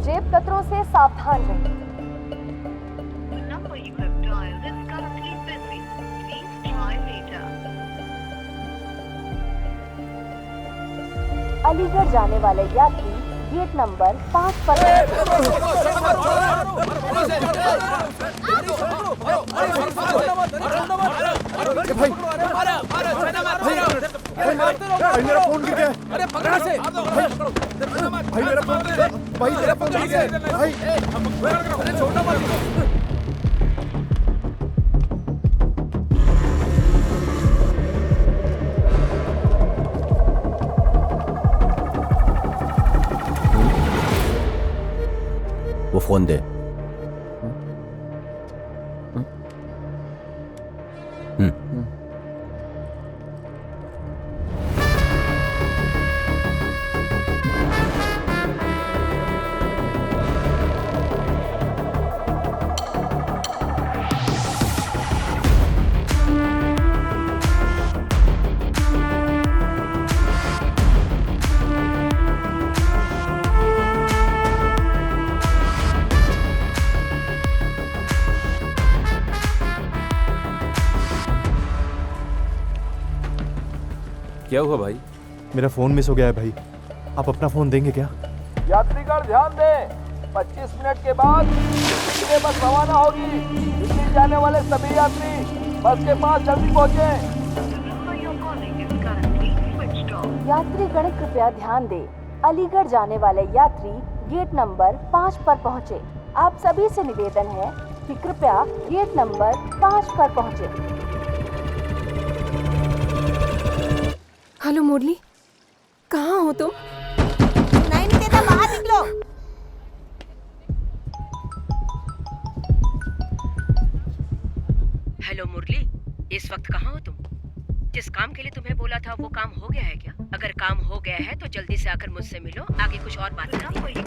जेब कतरों से सावधान रहें। अलीगढ़ जाने वाले यात्री गेट नंबर 5 पर भाई मेरा फोन गिर गया। अरे पकड़ से भाई मेरा फोन गिर गया। भाई मेरा फोन गिर गया। भाई अरे छोड़ना मत। वो फोन दे। क्या हुआ भाई? मेरा फोन मिस हो गया है भाई। आप अपना फोन देंगे क्या? यात्रीगण ध्यान दें, 25 मिनट के बाद दिल्ली बस रवाना होगी। दिल्ली जाने वाले सभी यात्री बस के पास जल्दी पहुंचे। यात्रीगण कृपया ध्यान दें, अलीगढ़ जाने वाले यात्री गेट नंबर 5 पर पहुंचे। आप सभी से निवेदन है कि कृपया गेट नंबर 5 पर पहुंचे। हेलो मुरली, कहाँ हो तुम? नहीं देता, बाहर निकलो। हेलो मुरली, इस वक्त कहाँ हो तुम? जिस काम के लिए तुम्हें बोला था वो काम हो गया है क्या? अगर काम हो गया है तो जल्दी से आकर मुझसे मिलो, आगे कुछ और बात करनी है।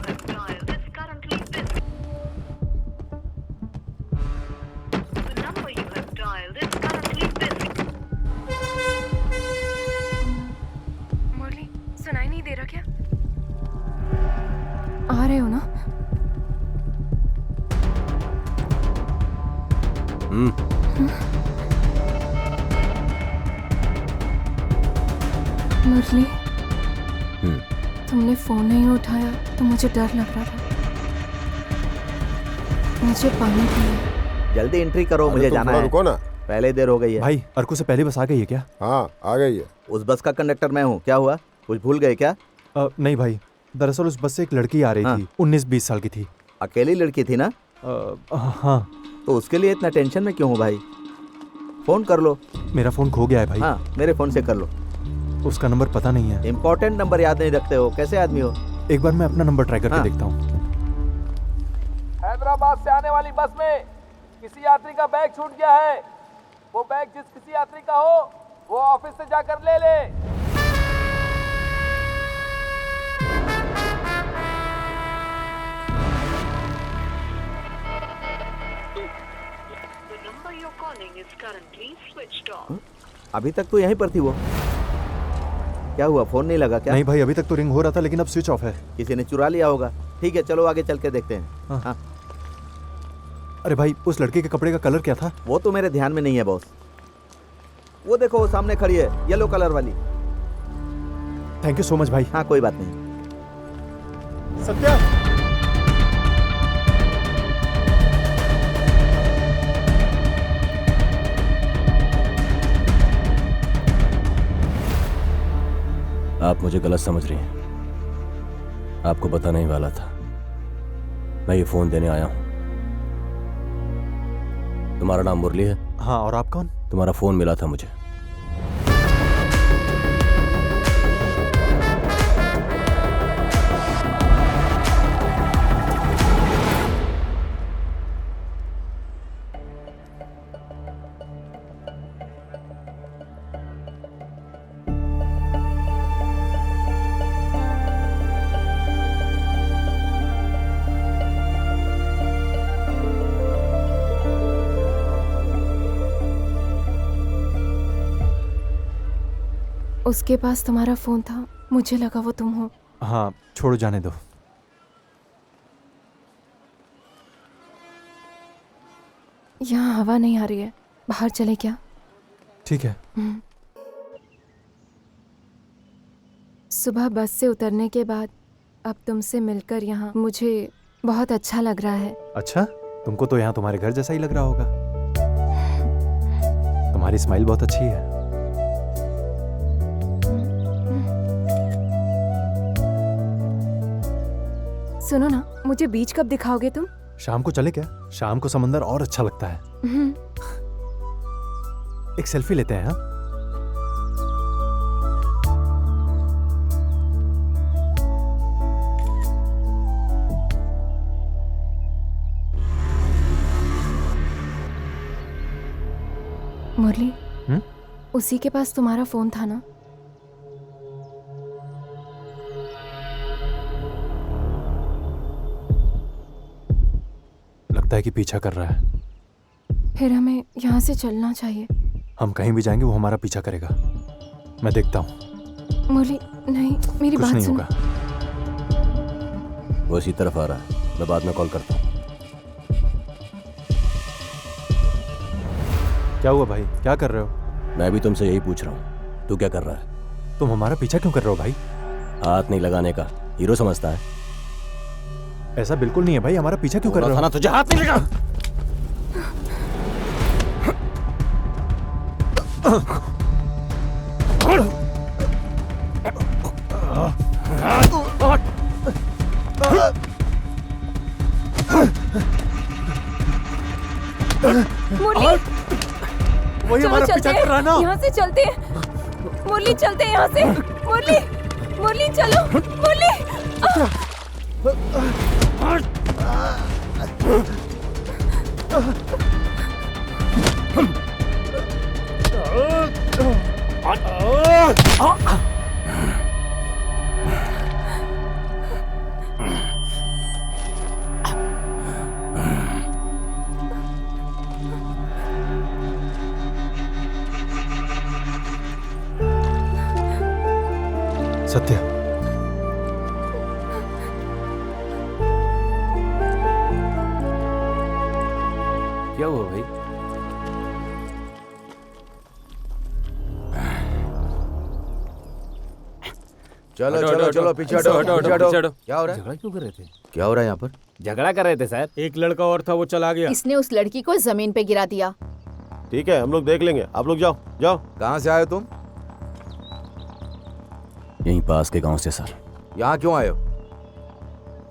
मुरली, सुनाई नहीं दे रहा क्या? आ रहे हो ना? मुरली, तुमने फोन नहीं उठाया तो मुझे डर लग रहा था। मुझे पानी पीना। जल्दी एंट्री करो, मुझे जाना है। रुको ना पहले देर हो गई है। भाई अर्को से पहले बस आ गई है क्या? हाँ आ गई है। उस बस का कंडक्टर मैं हूँ। क्या हुआ, कुछ भूल गए क्या? नहीं भाई, दरअसल उस बस से एक लड़की आ रही थी। 19-20 साल की थी। अकेली लड़की थी ना? हाँ। तो उसके लिए इतना टेंशन में क्यों हूँ भाई? फोन कर लो। मेरा फोन खो गया है भाई। हाँ, मेरे फोन से कर लो। उसका नंबर पता नहीं है। इम्पोर्टेंट नंबर याद नहीं रखते हो, कैसे आदमी हो? एक बार मैं अपना नंबर ट्राई करके देखता हूँ। हैदराबाद से आने वाली बस में किसी यात्री का बैग छूट गया है। वो बैग जिस किसी यात्री का हो वो ऑफिस से जाकर ले ले। अभी तक तो यहीं पर थी वो। क्या हुआ, फोन नहीं लगा क्या? नहीं भाई, अभी तक तो रिंग हो रहा था लेकिन अब स्विच ऑफ है। किसी ने चुरा लिया होगा। ठीक है, चलो आगे चल के देखते हैं। हाँ। अरे भाई, उस लड़के के कपड़े का कलर क्या था? वो तो मेरे ध्यान में नहीं है बॉस। वो देखो, वो सामने खड़ी है, येलो कलर वाली। थैंक यू सो मच भाई। हाँ, कोई बात नहीं। सत्या, आप मुझे गलत समझ रही हैं। आपको पता नहीं वाला था, मैं ये फोन देने आया हूं। तुम्हारा नाम मुरली है? हाँ, और आप कौन? तुम्हारा फोन मिला था मुझे। उसके पास तुम्हारा फोन था, मुझे लगा वो तुम हो। हाँ, छोड़ो, जाने दो। यहाँ हवा नहीं आ रही है, बाहर चले क्या? ठीक है। सुबह बस से उतरने के बाद अब तुमसे मिलकर यहाँ मुझे बहुत अच्छा लग रहा है। अच्छा, तुमको तो यहाँ तुम्हारे घर जैसा ही लग रहा होगा। तुम्हारी स्माइल बहुत अच्छी है। सुनो ना, मुझे बीच कब दिखाओगे तुम? शाम को चले क्या? शाम को समंदर और अच्छा लगता है। एक सेल्फी लेते हैं। हाँ, मुरली, उसी के पास तुम्हारा फोन था ना? लगता है कि पीछा कर रहा है। फिर हमें यहाँ से चलना चाहिए। हम कहीं भी जाएंगे वो हमारा पीछा करेगा। मैं देखता हूँ। मुरली, नहीं, मेरी कुछ बात नहीं सुनो। होगा। वो इसी तरफ आ रहा है, मैं बाद में कॉल करता हूँ। क्या हुआ भाई, क्या कर रहे हो? मैं भी तुमसे यही पूछ रहा हूँ, तू क्या कर रहा है? तुम हमारा पीछा क्यों कर रहे हो भाई? हाथ नहीं लगाने का हीरो समझता है? ऐसा बिल्कुल नहीं है भाई, हमारा पीछा क्यों कर रहे हो? ना तुझे हाथ नहीं लगा। मुरली, वही हमारा पीछा कर रहा है ना। यहाँ से चलते हैं। मुरली, चलते हैं यहाँ से। मुरली, मुरली चलो। मुरली, सत्य, क्या हुआ भाई? चलो चलो चलो पीछे हटो पीछे हटो। क्या हो रहा है? झगड़ा क्यों कर रहे थे? क्या हो रहा है यहाँ पर? झगड़ा कर रहे थे सर। एक लड़का और था, वो चला गया। इसने उस लड़की को जमीन पे गिरा दिया। ठीक है, हम लोग देख लेंगे, आप लोग जाओ जाओ। कहाँ से आए हो तुम? यहीं पास के गांव से सर। यहाँ क्यों आए हो?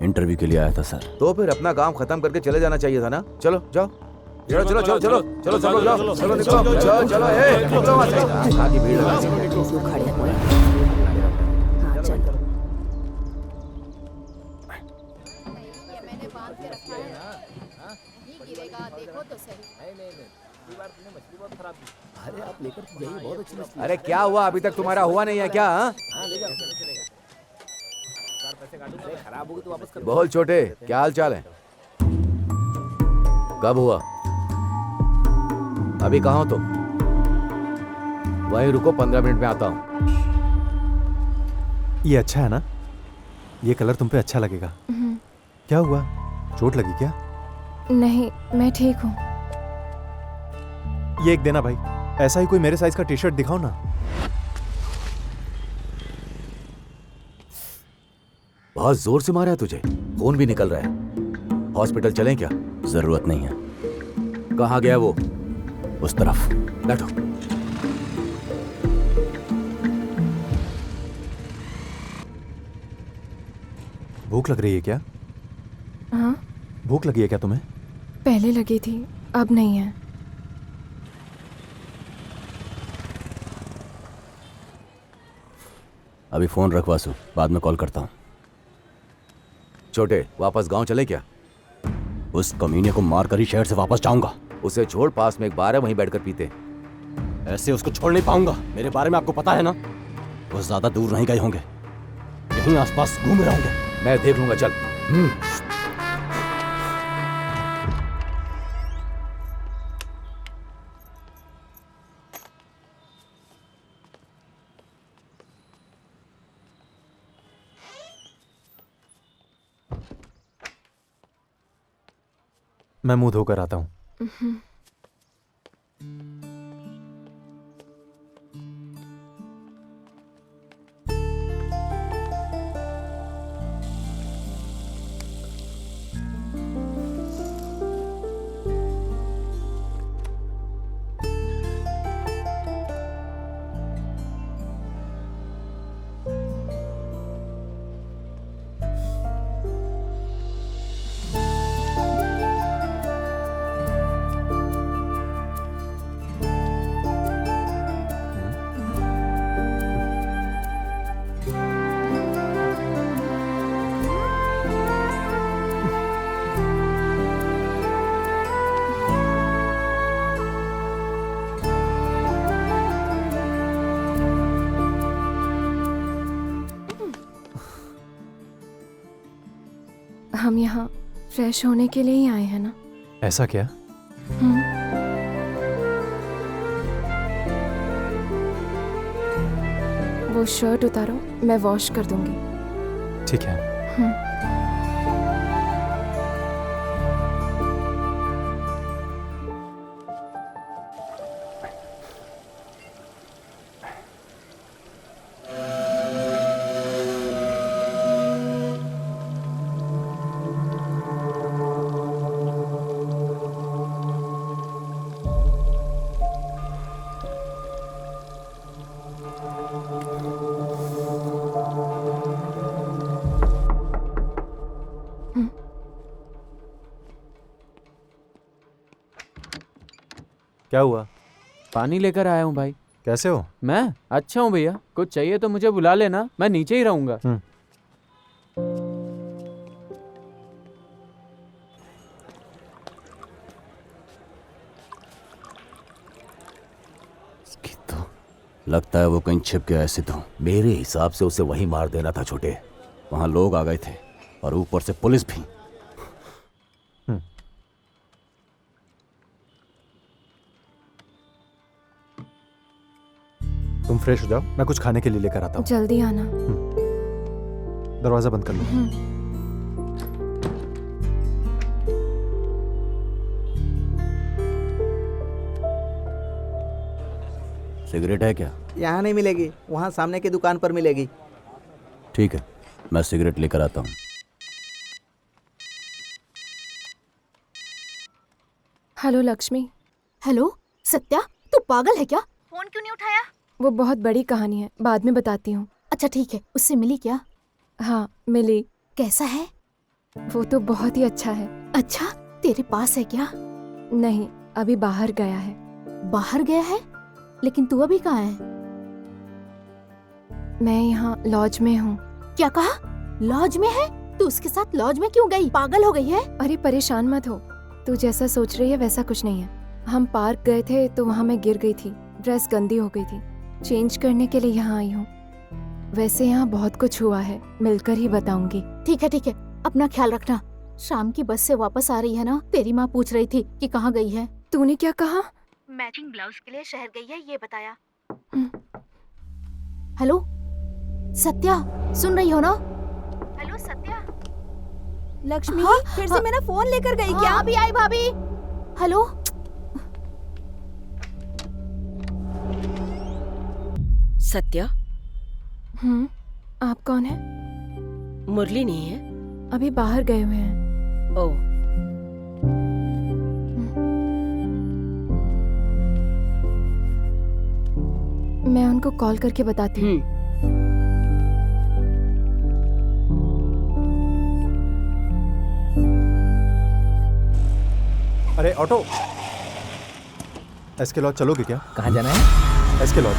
इंटरव्यू के लिए आया था सर। तो फिर अपना काम खत्म करके चले जाना चाहिए था ना। चलो जाओ, चलो चलो चलो चलो चलो सब लोग जाओ, चलो निकलो, चलो चलो निकलो वहाँ से। आगे भीड़ लगा दी। अरे क्या हुआ, अभी तक तुम्हारा हुआ नहीं है क्या? बहुत छोटे, क्या हाल चाल है? कब हुआ? अभी कहाँ हो तुम? वहीं रुको, 15 मिनट में आता हूँ। ये अच्छा है ना? ये कलर तुम पे अच्छा लगेगा। क्या हुआ, चोट लगी क्या? नहीं, मैं ठीक हूँ। ये एक देना भाई, ऐसा ही कोई मेरे साइज का टी शर्ट दिखाओ ना। बहुत जोर से मारा है तुझे, खून भी निकल रहा है। हॉस्पिटल चलें क्या? जरूरत नहीं है। कहाँ गया वो? उस तरफ। बैठो। भूख लग रही है क्या? हाँ, भूख लगी है क्या तुम्हें? पहले लगी थी, अब नहीं है। अभी फोन रख वासु, बाद में कॉल करता हूँ। छोटे, वापस गांव चले क्या? उस कमीने को मारकर ही शहर से वापस जाऊंगा। उसे छोड़, पास में एक बार है, वहीं बैठकर पीते। ऐसे उसको छोड़ नहीं पाऊंगा। मेरे बारे में आपको पता है ना, वो ज्यादा दूर नहीं गए होंगे, यहीं आसपास घूम रहे होंगे। मैं देख लूंगा, चल। मैं मुंह धोकर आता हूँ। हम यहाँ फ्रेश होने के लिए ही आए हैं ना? ऐसा क्या? वो शर्ट उतारो, मैं वॉश कर दूंगी। ठीक है। क्या हुआ? पानी लेकर आया हूँ भाई। कैसे हो? मैं अच्छा हूँ भैया, कुछ चाहिए तो मुझे बुला लेना, मैं नीचे ही रहूंगा। तो लगता है वो कहीं छिप गया। ऐसे तो मेरे हिसाब से उसे वहीं मार देना था छोटे। वहां लोग आ गए थे और ऊपर से पुलिस भी। तुम फ्रेश हो जाओ, मैं कुछ खाने के लिए लेकर आता हूँ। जल्दी आना। दरवाजा बंद कर लो। सिगरेट है क्या? यहाँ नहीं मिलेगी, वहाँ सामने की दुकान पर मिलेगी। ठीक है, मैं सिगरेट लेकर आता हूँ। हेलो लक्ष्मी। हेलो सत्या, तू पागल है क्या? फोन क्यों नहीं उठाया? वो बहुत बड़ी कहानी है, बाद में बताती हूँ। अच्छा ठीक है, उससे मिली क्या? हाँ मिली। कैसा है? वो तो बहुत ही अच्छा है। अच्छा, तेरे पास है क्या? नहीं, अभी बाहर गया है। बाहर गया है? लेकिन तू अभी कहाँ है? मैं यहाँ लॉज में हूँ। क्या कहा? लॉज में है? तू उसके साथ लॉज में क्यों गई? पागल हो गई है? अरे परेशान मत हो, तू जैसा सोच रही है वैसा कुछ नहीं है। हम पार्क गए थे तो वहाँ मैं गिर गई थी, ड्रेस गंदी हो गई थी, चेंज करने के लिए यहाँ आई हूँ। वैसे यहाँ बहुत कुछ हुआ है, मिलकर ही बताऊंगी। ठीक है, अपना ख्याल रखना। शाम की बस से वापस आ रही है ना? तेरी माँ पूछ रही थी कि कहाँ गई है। तूने क्या कहा? मैचिंग ब्लाउज के लिए शहर गई है, ये बताया। हेलो सत्या, सुन रही हो ना? हेलो सत्या। लक्ष्मी, फिर से मेरा फोन लेकर गई क्या? अभी आई भाभी। हेलो सत्या। आप कौन है? मुरली नहीं है? अभी बाहर गए हुए हैं। ओह, मैं उनको कॉल करके बताती हूँ। अरे ऑटो, एसके लॉज चलोगे क्या? कहाँ जाना है? SK laws.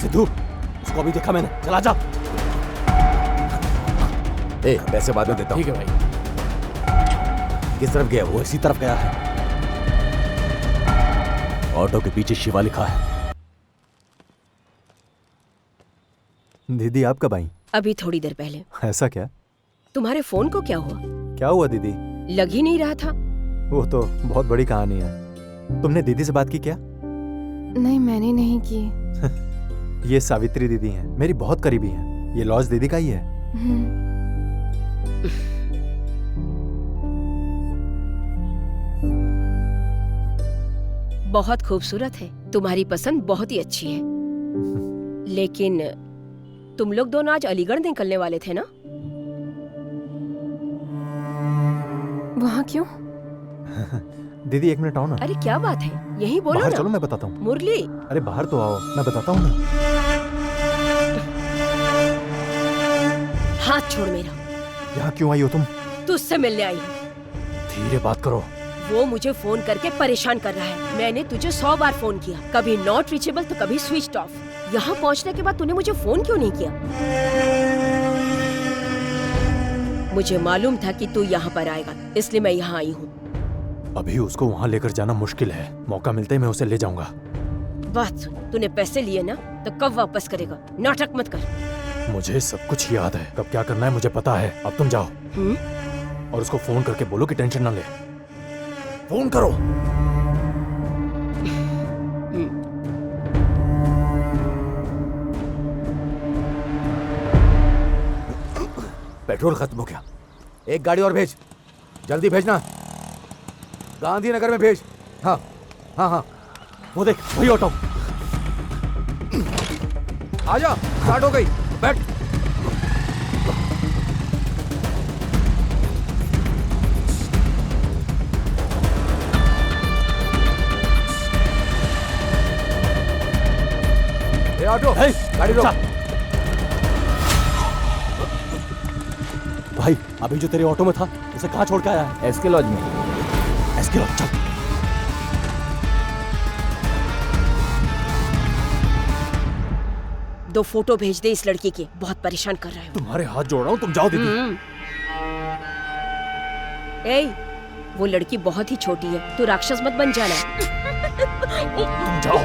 सिद्धू, उसको अभी देखा मैंने, चला जा। ए, पैसे बाद में देता हूँ। ठीक है भाई। किस तरफ गया? वो इसी तरफ गया है। ऑटो के पीछे शिवा लिखा है। दीदी आप कब आई? अभी थोड़ी देर पहले। ऐसा क्या? तुम्हारे फोन को क्या हुआ? क्या हुआ दीदी? लग ही नहीं रहा था। वो तो बहुत बड़ी कहानी है। तुमने दीदी से बात की क्या? नहीं, मैंने नहीं की। ये सावित्री दीदी हैं, मेरी बहुत करीबी हैं। ये लॉज दीदी का ही है। बहुत खूबसूरत है, तुम्हारी पसंद बहुत ही अच्छी है। लेकिन तुम लोग दोनों आज अलीगढ़ निकलने वाले थे ना? वहाँ क्यों? दीदी 1 मिनट आओ ना। अरे क्या बात है, यही बोलो बाहर ना। चलो, मैं बताता हूँ। मुरली, अरे बाहर तो आओ, मैं बताता हूँ ना। हाथ छोड़ मेरा। यहाँ क्यों आई हो तुम? तुझसे मिलने आई हूँ। धीरे बात करो। वो मुझे फोन करके परेशान कर रहा है। मैंने तुझे 100 बार फोन किया, कभी नॉट रीचेबल तो कभी स्विच ऑफ। यहाँ पहुँचने के बाद तूने मुझे फोन क्यों नहीं किया? मुझे मालूम था कि तू यहाँ पर आएगा, इसलिए मैं यहाँ आई हूँ। अभी उसको वहाँ लेकर जाना मुश्किल है। मौका मिलते ही मैं उसे ले जाऊंगा। बात सुन, तूने पैसे लिए ना, तो कब वापस करेगा? नाटक मत कर। मुझे सब कुछ याद है, कब क्या करना है मुझे पता है। अब तुम जाओ और उसको फोन करके बोलो कि टेंशन ना ले। फोन करो। पेट्रोल खत्म हो गया। एक गाड़ी और भेज, जल्दी भेजना। गांधीनगर में भेज। हाँ हाँ हाँ, वो देख, वही ऑटो। आजा, स्टार्ट हो गई, बैठ। ए ऑटो, गाड़ी रोक। भाई, अभी जो तेरे ऑटो में था उसे कहाँ छोड़ के आया है? एसके लॉज में। एसके लॉज, चल। दो फोटो भेज दे इस लड़की के, बहुत परेशान कर रहा है। तुम्हारे हाथ जोड़ रहा हूँ, तुम जाओ दीदी। ए, वो लड़की बहुत ही छोटी है, तू राक्षस मत बन जाना। तुम जाओ।